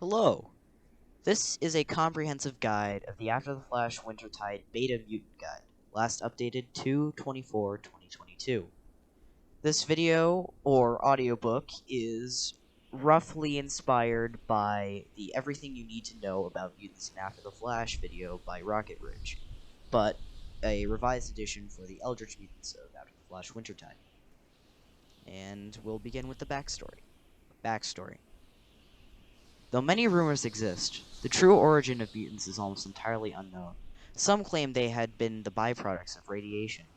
Hello! This is a comprehensive guide of the After the Flash Wintertide Beta Mutant Guide, last updated 2/24/2022. This video, or audiobook, is roughly inspired by the Everything You Need to Know About Mutants in After the Flash video by Rocket Ridge, but a revised edition for the Eldritch mutants of After the Flash Wintertide. And we'll begin with the backstory. Though many rumors exist, the true origin of mutants is almost entirely unknown. Some claim they had been the byproducts of radiation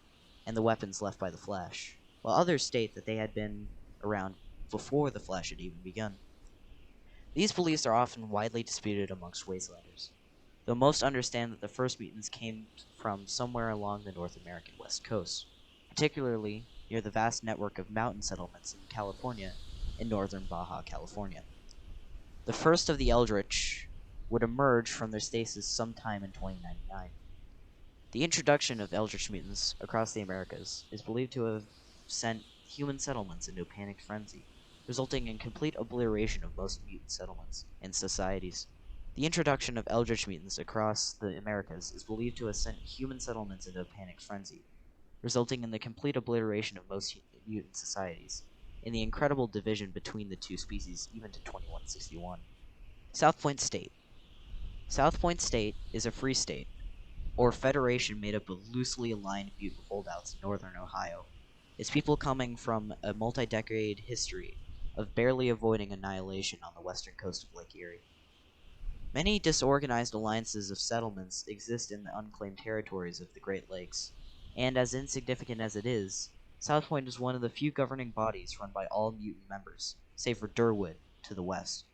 and the weapons left by the Flash, while others state that they had been around before the Flash had even begun. These beliefs are often widely disputed amongst Wastelanders, though most understand that the first mutants came from somewhere along the North American west coast, particularly near the vast network of mountain settlements in California and northern Baja California. The first of the Eldritch would emerge from their stasis sometime in 2099. The introduction of Eldritch mutants across the Americas is believed to have sent human settlements into a panicked frenzy, resulting in complete obliteration of most mutant settlements and societies. The introduction of Eldritch mutants across the Americas is believed to have sent human settlements into a panicked frenzy, resulting in the complete obliteration of most mutant societies, and the incredible division between the two species even to 2161. South Point State. South Point State is a free state, or federation made up of loosely aligned mutant holdouts in northern Ohio. Its people coming from a multi-decade history of barely avoiding annihilation on the western coast of Lake Erie. Many disorganized alliances of settlements exist in the unclaimed territories of the Great Lakes, and as insignificant as it is, South Point is one of the few governing bodies run by all mutant members, save for Durwood to the west,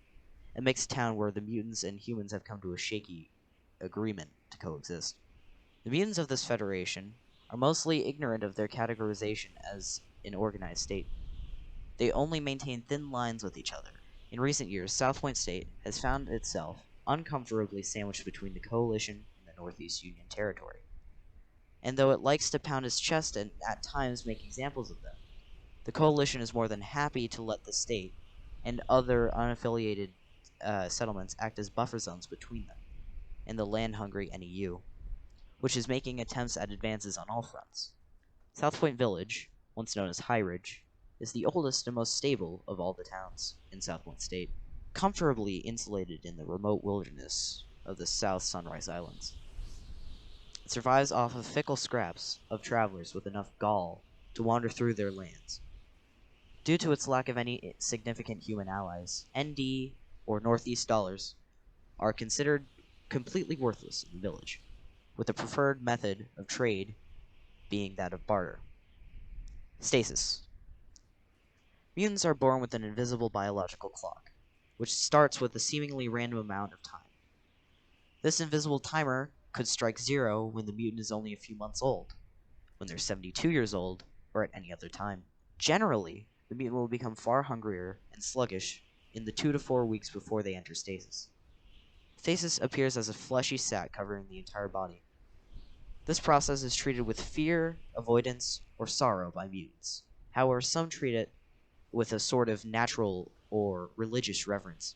a mixed town where the mutants and humans have come to a shaky agreement to coexist. The mutants of this federation are mostly ignorant of their categorization as an organized state. They only maintain thin lines with each other. In recent years, South Point State has found itself uncomfortably sandwiched between the Coalition and the Northeast Union Territory. And though it likes to pound its chest and at times make examples of them, the Coalition is more than happy to let the state and other unaffiliated settlements act as buffer zones between them and the land-hungry NEU, which is making attempts at advances on all fronts. South Point Village, once known as High Ridge, is the oldest and most stable of all the towns in South Point State, comfortably insulated in the remote wilderness of the South Sunrise Islands. It survives off of fickle scraps of travelers with enough gall to wander through their lands. Due to its lack of any significant human allies, ND, or Northeast dollars, are considered completely worthless in the village, with the preferred method of trade being that of barter. Stasis. Mutants are born with an invisible biological clock, which starts with a seemingly random amount of time. This invisible timer could strike zero when the mutant is only a few months old, when they're 72 years old, or at any other time. Generally, the mutant will become far hungrier and sluggish in the 2 to 4 weeks before they enter stasis. Stasis appears as a fleshy sac covering the entire body. This process is treated with fear, avoidance, or sorrow by mutants. However, some treat it with a sort of natural or religious reverence.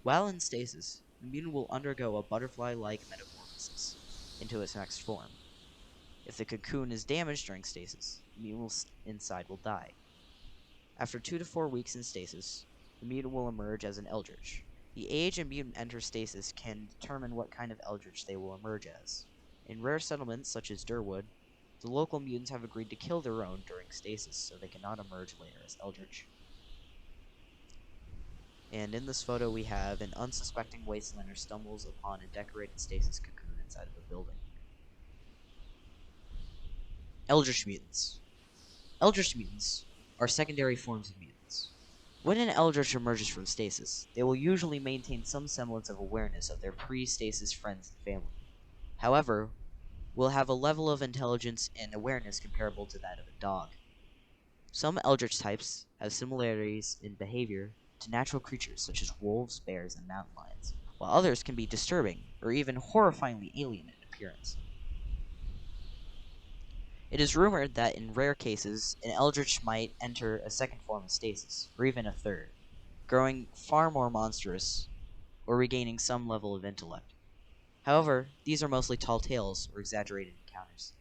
While in stasis, the mutant will undergo a butterfly-like metamorphosis into its next form. If the cocoon is damaged during stasis, the mutant inside will die. After 2 to 4 weeks in stasis, the mutant will emerge as an Eldritch. The age a mutant enters stasis can determine what kind of Eldritch they will emerge as. In rare settlements such as Durwood, the local mutants have agreed to kill their own during stasis so they cannot emerge later as Eldritch. And in this photo we have an unsuspecting Wastelander stumbles upon a decorated stasis cocoon inside of a building. Eldritch mutants. Eldritch mutants are secondary forms of mutants. When an Eldritch emerges from stasis, they will usually maintain some semblance of awareness of their pre-stasis friends and family. However, will have a level of intelligence and awareness comparable to that of a dog. Some Eldritch types have similarities in behavior to natural creatures such as wolves, bears, and mountain lions, while others can be disturbing or even horrifyingly alien in appearance. It is rumored that in rare cases, an Eldritch might enter a second form of stasis, or even a third, growing far more monstrous or regaining some level of intellect. However, these are mostly tall tales or exaggerated encounters.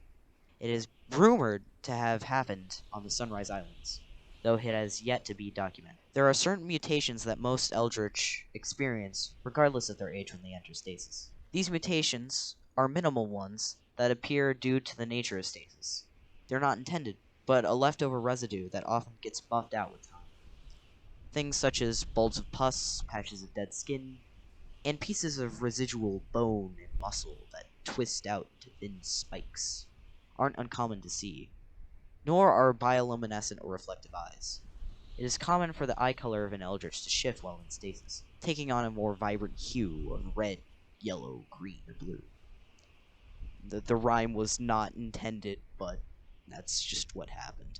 It is rumored to have happened on the Sunrise Islands, though it has yet to be documented. There are certain mutations that most Eldritch experience, regardless of their age when they enter stasis. These mutations are minimal ones that appear due to the nature of stasis. They're not intended, but a leftover residue that often gets buffed out with time. Things such as bulbs of pus, patches of dead skin, and pieces of residual bone and muscle that twist out into thin spikes aren't uncommon to see, nor are bioluminescent or reflective eyes. It is common for the eye color of an Eldritch to shift while in stasis, taking on a more vibrant hue of red, yellow, green, or blue. The rhyme was not intended, but that's just what happened.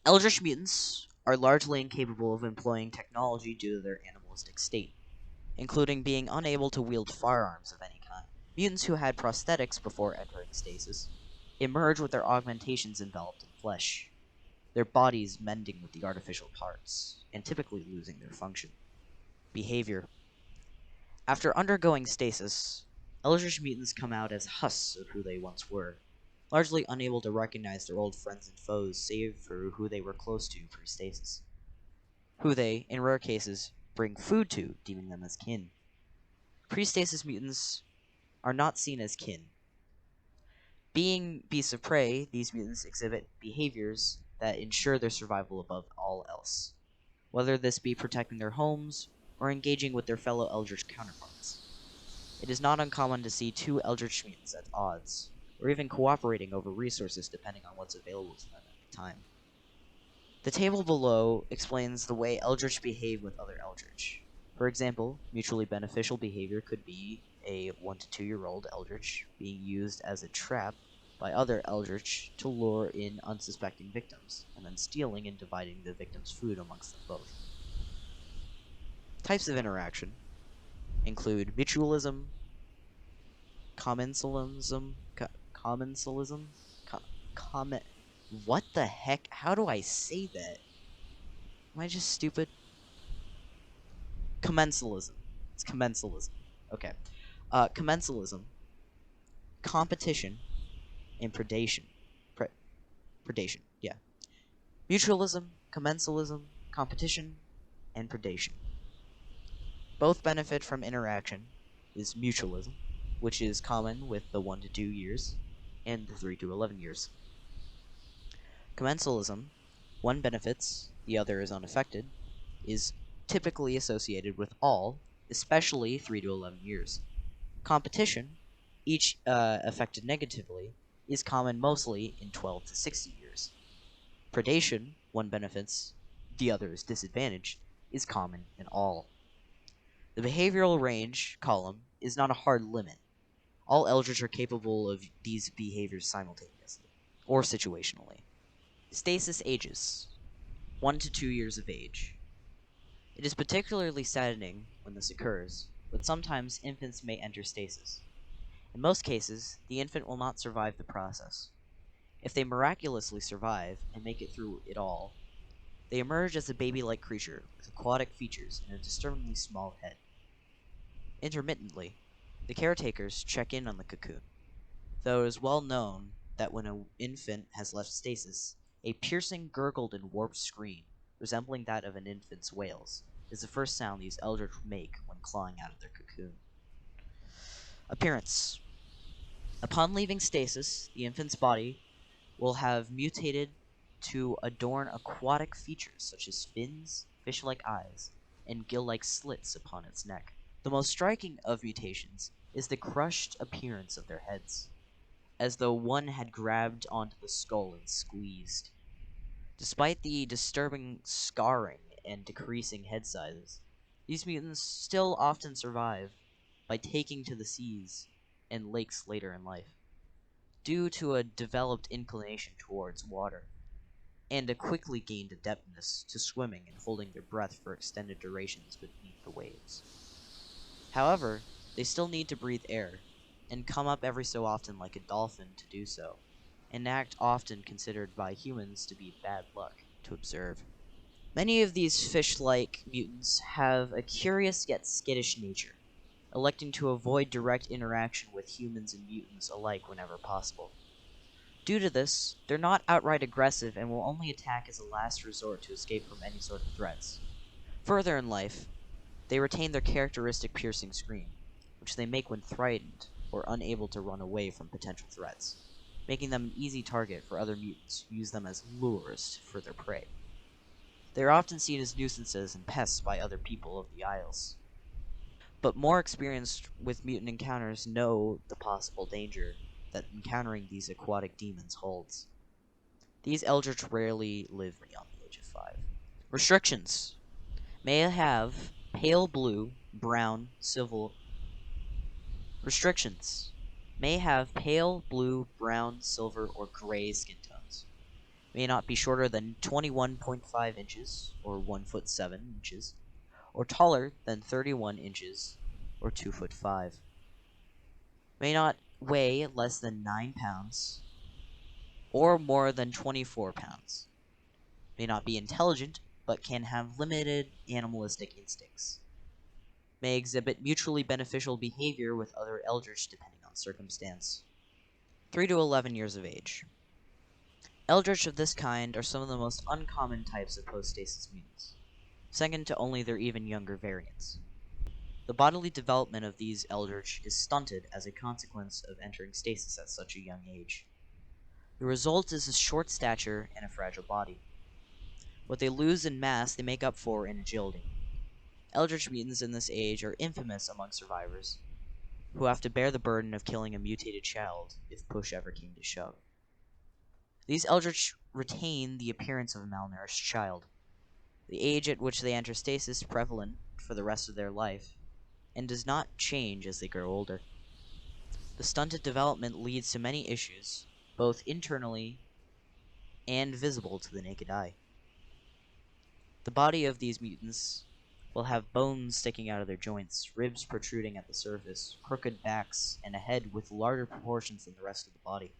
Eldritch mutants are largely incapable of employing technology due to their animalistic state, including being unable to wield firearms of any kind. Mutants who had prosthetics before entering stasis emerge with their augmentations enveloped in flesh, their bodies mending with the artificial parts, and typically losing their function. Behavior. After undergoing stasis, Eldritch mutants come out as husks of who they once were, largely unable to recognize their old friends and foes save for who they were close to pre-stasis, who they, in rare cases, bring food to, deeming them as kin. Pre-stasis mutants are not seen as kin. Being beasts of prey, these mutants exhibit behaviors that ensure their survival above all else, whether this be protecting their homes or engaging with their fellow Eldritch counterparts. It is not uncommon to see two Eldritch mutants at odds, or even cooperating over resources depending on what's available to them at the time. The table below explains the way Eldritch behave with other Eldritch. For example, mutually beneficial behavior could be a 1 to 2 year old Eldritch being used as a trap by other Eldritch to lure in unsuspecting victims, and then stealing and dividing the victim's food amongst them both. Types of interaction include mutualism, commensalism, comment. What the heck? How do I say that? Am I just stupid? Commensalism. It's commensalism. Okay. Commensalism, competition, and predation. Predation, yeah. Mutualism, commensalism, competition, and predation. Both benefit from interaction. Is mutualism, which is common with the 1 to 2 years and the 3 to 11 years. Commensalism, one benefits, the other is unaffected, is typically associated with all, especially 3 to 11 years. Competition, each affected negatively, is common mostly in 12 to 60 years. Predation, one benefits, the other is disadvantaged, is common in all. The behavioral range column is not a hard limit. All Eldritch are capable of these behaviors simultaneously, or situationally. Stasis ages 1 to 2 years of age. It is particularly saddening when this occurs, but sometimes infants may enter stasis. In most cases, the infant will not survive the process. If they miraculously survive and make it through it all, they emerge as a baby-like creature with aquatic features and a disturbingly small head. Intermittently, the caretakers check in on the cocoon, though it is well known that when an infant has left stasis, a piercing, gurgled, and warped scream, resembling that of an infant's wails, is the first sound these Eldritch make when clawing out of their cocoon. Appearance. Upon leaving stasis, the infant's body will have mutated to adorn aquatic features such as fins, fish-like eyes, and gill-like slits upon its neck. The most striking of mutations is the crushed appearance of their heads. as though one had grabbed onto the skull and squeezed. Despite the disturbing scarring and decreasing head sizes, these mutants still often survive by taking to the seas and lakes later in life, due to a developed inclination towards water, and a quickly gained adeptness to swimming and holding their breath for extended durations beneath the waves. However, they still need to breathe air, and come up every so often like a dolphin to do so, an act often considered by humans to be bad luck to observe. Many of these fish-like mutants have a curious yet skittish nature, electing to avoid direct interaction with humans and mutants alike whenever possible. Due to this, they're not outright aggressive and will only attack as a last resort to escape from any sort of threats. Further in life, they retain their characteristic piercing scream, which they make when frightened or unable to run away from potential threats, making them an easy target for other mutants who use them as lures for their prey. They are often seen as nuisances and pests by other people of the Isles, but more experienced with mutant encounters know the possible danger that encountering these aquatic demons holds. These Eldritch rarely live beyond the age of 5. Restrictions: may have pale blue, brown, silver. Restrictions: may have pale blue, brown, silver, or gray skin tones. May not be shorter than 21.5 inches, or 1 foot 7 inches, or taller than 31 inches, or 2 foot 5. May not weigh less than 9 pounds, or more than 24 pounds. May not be intelligent, but can have limited animalistic instincts. May exhibit mutually beneficial behavior with other Eldritch depending on circumstance. 3 to 11 years of age. Eldritch of this kind are some of the most uncommon types of post-stasis mutants, second to only their even younger variants. The bodily development of these Eldritch is stunted as a consequence of entering stasis at such a young age. The result is a short stature and a fragile body. What they lose in mass they make up for in agility. Eldritch mutants in this age are infamous among survivors, who have to bear the burden of killing a mutated child if push ever came to shove. These Eldritch retain the appearance of a malnourished child. The age at which they enter stasis is prevalent for the rest of their life, and does not change as they grow older. The stunted development leads to many issues, both internally and visible to the naked eye. The body of these mutants will have bones sticking out of their joints, ribs protruding at the surface, crooked backs, and a head with larger proportions than the rest of the body.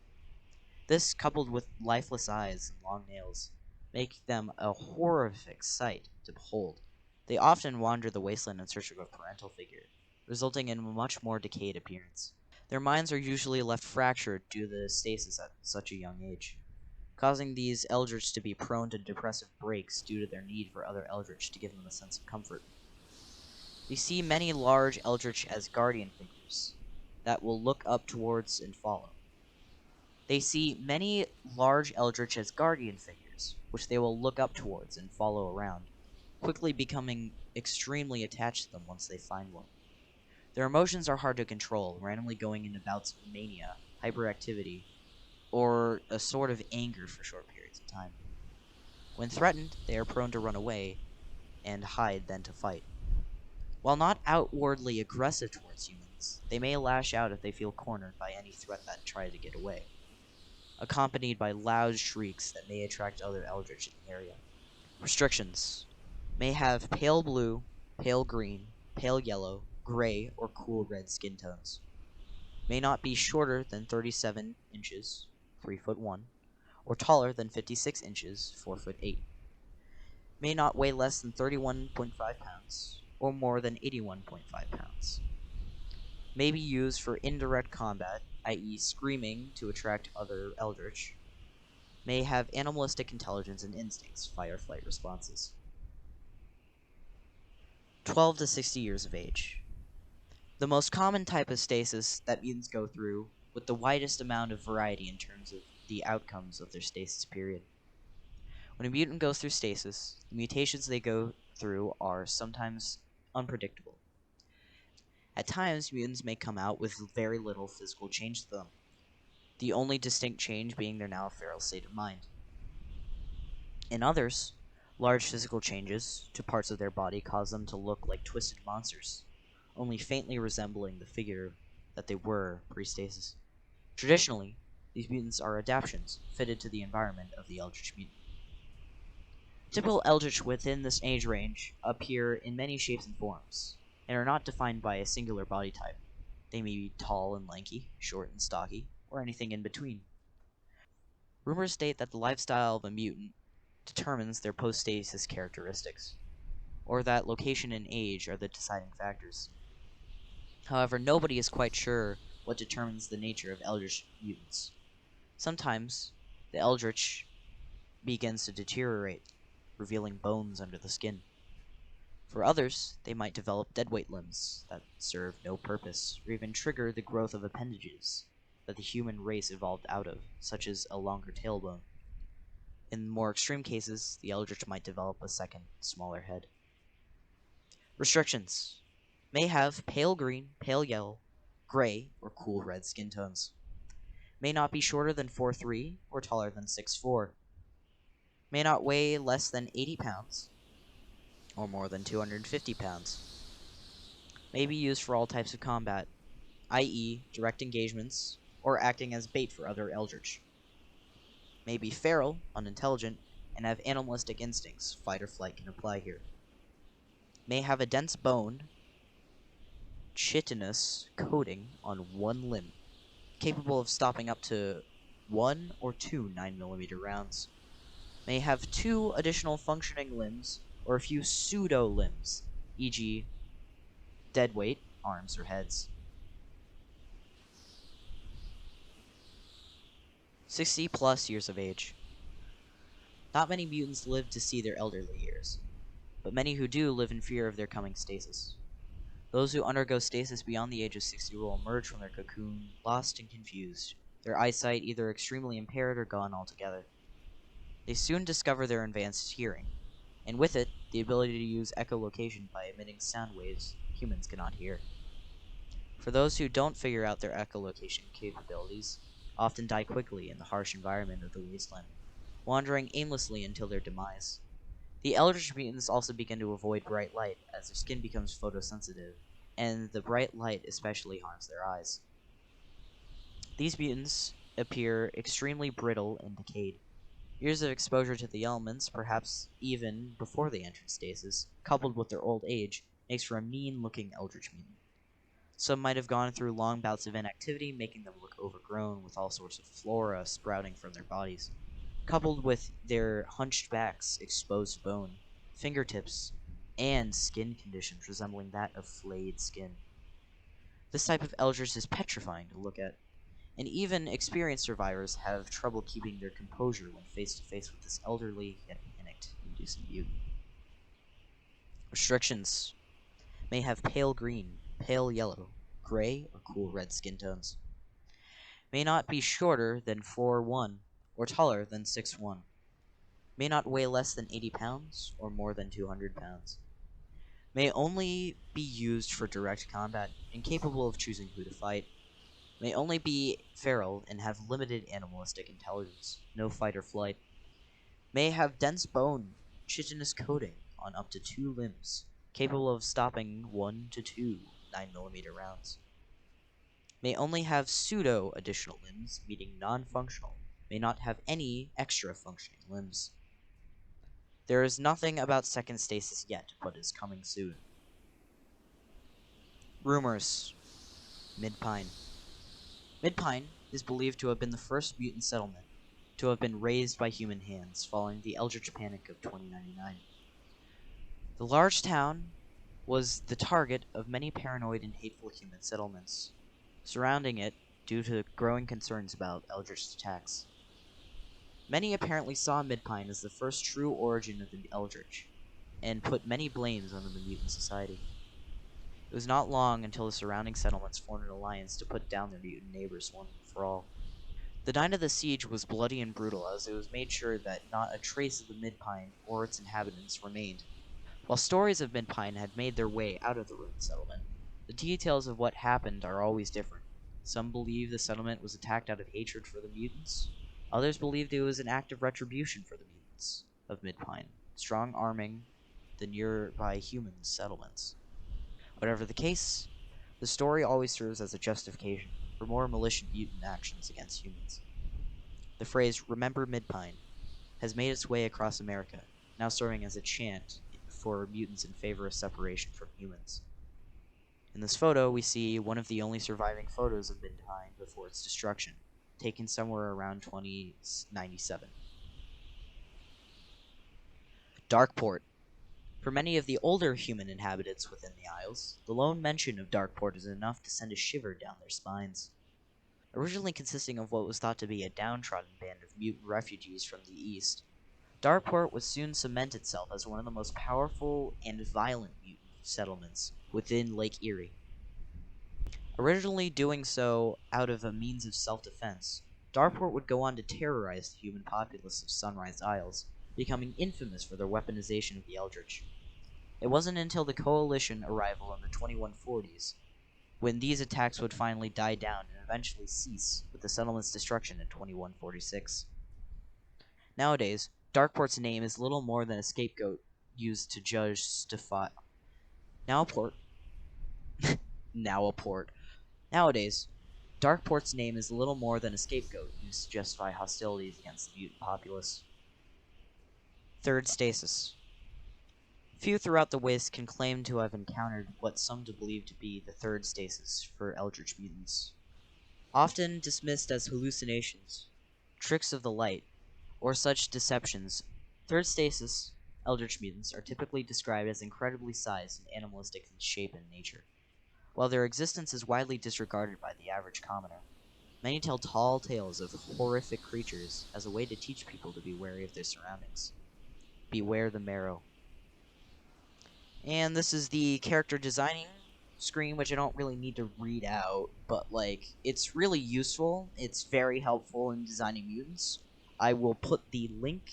This, coupled with lifeless eyes and long nails, make them a horrific sight to behold. They often wander the wasteland in search of a parental figure, resulting in a much more decayed appearance. Their minds are usually left fractured due to the stasis at such a young age, causing these Eldritch to be prone to depressive breaks due to their need for other Eldritch to give them a sense of comfort. They see many large Eldritch as guardian figures that will look up towards and follow. They see many large Eldritch as guardian figures, which they will look up towards and follow around, quickly becoming extremely attached to them once they find one. Their emotions are hard to control, randomly going into bouts of mania, hyperactivity, or a sort of anger for short periods of time. When threatened, they are prone to run away and hide than to fight. While not outwardly aggressive towards humans, they may lash out if they feel cornered by any threat that tries to get away, accompanied by loud shrieks that may attract other Eldritch in the area. Restrictions: may have pale blue, pale green, pale yellow, gray, or cool red skin tones. May not be shorter than 37 inches, 3 foot 1, or taller than 56 inches, 4 foot 8. May not weigh less than 31.5 pounds, or more than 81.5 pounds. May be used for indirect combat, i.e. screaming to attract other Eldritch. May have animalistic intelligence and instincts, fight-or-flight responses. 12 to 60 years of age. The most common type of stasis that mutants go through, with the widest amount of variety in terms of the outcomes of their stasis period. When a mutant goes through stasis, the mutations they go through are sometimes unpredictable. At times, mutants may come out with very little physical change to them. the only distinct change being their now feral state of mind. In others, large physical changes to parts of their body cause them to look like twisted monsters, only faintly resembling the figure that they were pre-stasis. Traditionally, these mutants are adaptations fitted to the environment of the Eldritch mutant. Typical Eldritch within this age range appear in many shapes and forms, and are not defined by a singular body type. They may be tall and lanky, short and stocky, or anything in between. Rumors state that the lifestyle of a mutant determines their post-stasis characteristics, or that location and age are the deciding factors. However, nobody is quite sure what determines the nature of Eldritch mutants. Sometimes, the Eldritch begins to deteriorate, revealing bones under the skin. For others, they might develop deadweight limbs that serve no purpose, or even trigger the growth of appendages that the human race evolved out of, such as a longer tailbone. In more extreme cases, the Eldritch might develop a second, smaller head. Restrictions: may have pale green, pale yellow, gray, or cool red skin tones. May not be shorter than 4'3" or taller than 6'4". May not weigh less than 80 pounds or more than 250 pounds. May be used for all types of combat, i.e. direct engagements, or acting as bait for other Eldritch. May be feral, unintelligent, and have animalistic instincts. Fight or flight can apply here. May have a dense bone, chitinous coating on one limb, capable of stopping up to 1 or 2 9mm rounds. May have 2 additional functioning limbs, or a few pseudo-limbs, e.g. deadweight, arms or heads. 60 plus years of age. Not many mutants live to see their elderly years, but many who do live in fear of their coming stasis. Those who undergo stasis beyond the age of 60 will emerge from their cocoon lost and confused, their eyesight either extremely impaired or gone altogether. They soon discover their advanced hearing, and with it, the ability to use echolocation by emitting sound waves humans cannot hear. For those who don't figure out their echolocation capabilities, often die quickly in the harsh environment of the wasteland, wandering aimlessly until their demise. The Eldritch mutants also begin to avoid bright light as their skin becomes photosensitive, and the bright light especially harms their eyes. These mutants appear extremely brittle and decayed. Years of exposure to the elements, perhaps even before they entered stasis, coupled with their old age, makes for a mean-looking Eldritch mutant. Some might have gone through long bouts of inactivity, making them look overgrown with all sorts of flora sprouting from their bodies, coupled with their hunched backs, exposed bone, fingertips, and skin conditions resembling that of flayed skin. This type of Eldritch is petrifying to look at, and even experienced survivors have trouble keeping their composure when face to face with this elderly yet panicked-inducing mutant. Restrictions: may have pale green, pale yellow, gray, or cool red skin tones. May not be shorter than 4'1" or taller than 6'1". May not weigh less than 80 pounds or more than 200 pounds. May only be used for direct combat, incapable of choosing who to fight. May only be feral and have limited animalistic intelligence, no fight or flight. May have dense bone, chitinous coating on up to 2 limbs, capable of stopping 1 to 2 9mm rounds. May only have pseudo additional limbs, meaning non-functional. May not have any extra functioning limbs. There is nothing about second stasis yet, but is coming soon. Rumors. Mid-Pine. Mid-Pine is believed to have been the first mutant settlement to have been razed by human hands following the Eldritch Panic of 2099. The large town was the target of many paranoid and hateful human settlements surrounding it due to growing concerns about Eldritch attacks. Many apparently saw Mid-Pine as the first true origin of the Eldritch, and put many blames on the mutant society. It was not long until the surrounding settlements formed an alliance to put down their mutant neighbors once and for all. The night of the siege was bloody and brutal, as it was made sure that not a trace of the Mid-Pine or its inhabitants remained. While stories of Mid-Pine had made their way out of the ruined settlement, the details of what happened are always different. Some believe the settlement was attacked out of hatred for the mutants. Others believed it was an act of retribution for the mutants of Midpine, strong arming the nearby human settlements. Whatever the case, the story always serves as a justification for more malicious mutant actions against humans. The phrase, "Remember Midpine," has made its way across America, now serving as a chant for mutants in favor of separation from humans. In this photo, we see one of the only surviving photos of Midpine before its destruction, taken somewhere around 2097. Darkport. For many of the older human inhabitants within the Isles, the lone mention of Darkport is enough to send a shiver down their spines. Originally consisting of what was thought to be a downtrodden band of mutant refugees from the east, Darkport would soon cement itself as one of the most powerful and violent mutant settlements within Lake Erie. Originally doing so out of a means of self-defense, Darkport would go on to terrorize the human populace of Sunrise Isles, becoming infamous for their weaponization of the Eldritch. It wasn't until the Coalition arrival in the 2140s when these attacks would finally die down and eventually cease with the settlement's destruction in 2146. Nowadays, Darkport's name is little more than a scapegoat used to justify. Nowadays, Darkport's name is little more than a scapegoat used to justify hostilities against the mutant populace. Third stasis. Few throughout the Waste can claim to have encountered what some believe to be the third stasis for Eldritch mutants. Often dismissed as hallucinations, tricks of the light, or such deceptions, third stasis Eldritch mutants are typically described as incredibly sized and animalistic in shape and nature. While their existence is widely disregarded by the average commoner, many tell tall tales of horrific creatures as a way to teach people to be wary of their surroundings. Beware the marrow. And this is the character designing screen, which I don't really need to read out, but like it's really useful. It's very helpful in designing mutants. I will put the link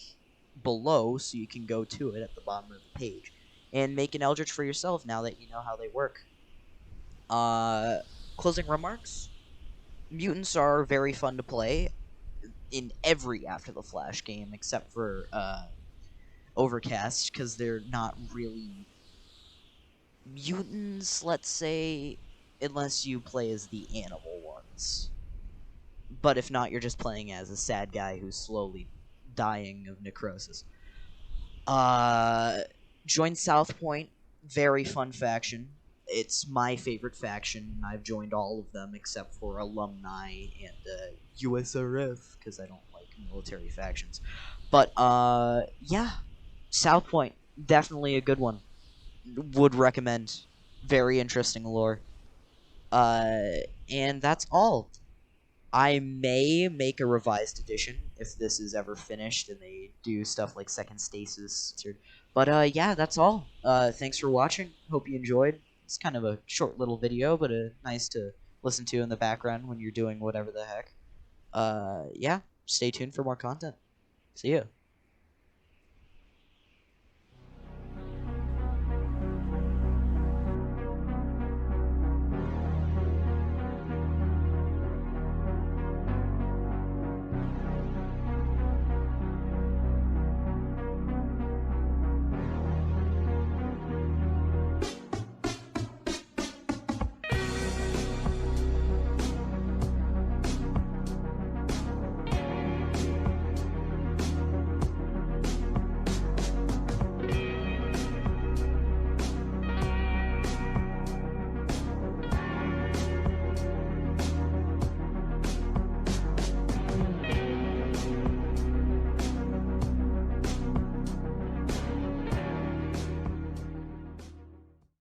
below so you can go to it at the bottom of the page and make an Eldritch for yourself now that you know how they work. Closing remarks. Mutants are very fun to play in every After the Flash game except for Overcast, because they're not really mutants, let's say, unless you play as the animal ones. But if not, you're just playing as a sad guy who's slowly dying of necrosis. Join South Point, very fun faction. It's my favorite faction. I've joined all of them except for Alumni and USRF, because I don't like military factions. But, yeah. South Point, definitely a good one. Would recommend. Very interesting lore. And that's all. I may make a revised edition if this is ever finished and they do stuff like second stasis. But yeah, that's all. Thanks for watching. Hope you enjoyed. It's kind of a short little video, but nice to listen to in the background when you're doing whatever the heck. Yeah, stay tuned for more content. See ya.